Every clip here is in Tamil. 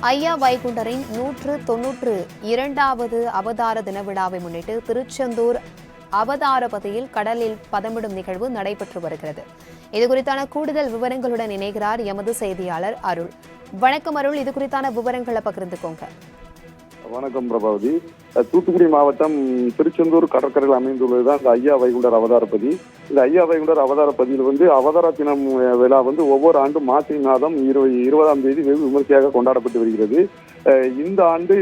ஐயா வைகுண்டரின் 192வது அவதார தின விழாவை முன்னிட்டு திருச்செந்தூர் அவதாரபதியில் கடலில் பதமிடும் நிகழ்வு நடைபெற்று வருகிறது. இதுகுறித்தான கூடுதல் விவரங்களுடன் இணைகிறார் எமது செய்தியாளர் அருள். வணக்கம் அருள், இது குறித்தான விவரங்களை பகிர்ந்துக்கோங்க. வணக்கம் பிரபாவதி. தூத்துக்குடி மாவட்டம் திருச்செந்தூர் கடற்கரையில் அமைந்துள்ளதுதான் இந்த ஐயா வைகுண்டர் அவதாரபதி. இந்த ஐயா வைகுண்டர் அவதாரபதியில் அவதார தினம் விழா ஒவ்வொரு ஆண்டும் மாசி மாதம் 20ஆம் தேதி வெகு விமர்சையாக கொண்டாடப்பட்டு வருகிறது. இந்த ஆண்டு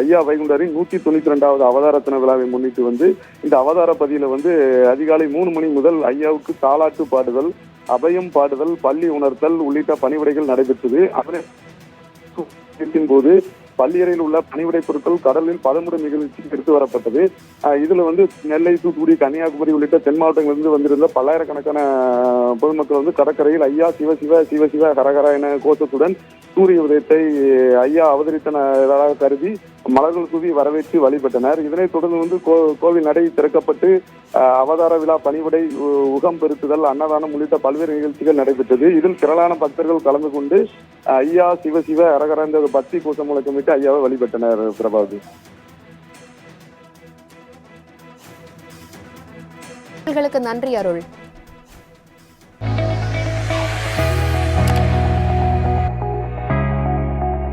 ஐயா வைகுண்டரின் 192வது அவதார தின விழாவை முன்னிட்டு இந்த அவதாரபதியில அதிகாலை 3 மணி முதல் ஐயாவுக்கு தாலாட்டு பாடுதல், அபயம் பாடுதல், பள்ளி உணர்த்தல் உள்ளிட்ட பணிவிடைகள் நடைபெற்றது. அதன் போது பள்ளியறையில் உள்ள பணிவிடை பொருட்கள் கடலில் பதமிடும் நிகழ்ச்சிக்கு எடுத்து வரப்பட்டது. இதுல நெல்லை, தூத்துக்குடி, கன்னியாகுமரி உள்ளிட்ட தென் மாவட்டங்களிலிருந்து வந்திருந்த பல்லாயிரக்கணக்கான பொதுமக்கள் கடற்கரையில் ஐயா சிவ சிவ சிவ சிவ ஹரஹரா என கோஷத்துடன் சூரிய உதயத்தை ஐயா அவதரித்தனராக கருதி மலர்கள் தூவி வரவேற்று வழிபட்டனர். இதனைத் தொடர்ந்து கோவில் நடை திறக்கப்பட்டு அவதார விழா, பணிவிடை, உகம் பெருத்துதல், அன்னதானம் உள்ளிட்ட பல்வேறு நிகழ்ச்சிகள் நடைபெற்றது. இதில் திரளான பக்தர்கள் கலந்து கொண்டு ஐயா சிவ சிவ ஹரஹரா என்ற பக்தி கோஷம் முழக்கமிட்டு ஐயாவை வழிபட்டனர். பிரபாவதி, நன்றி அருள்.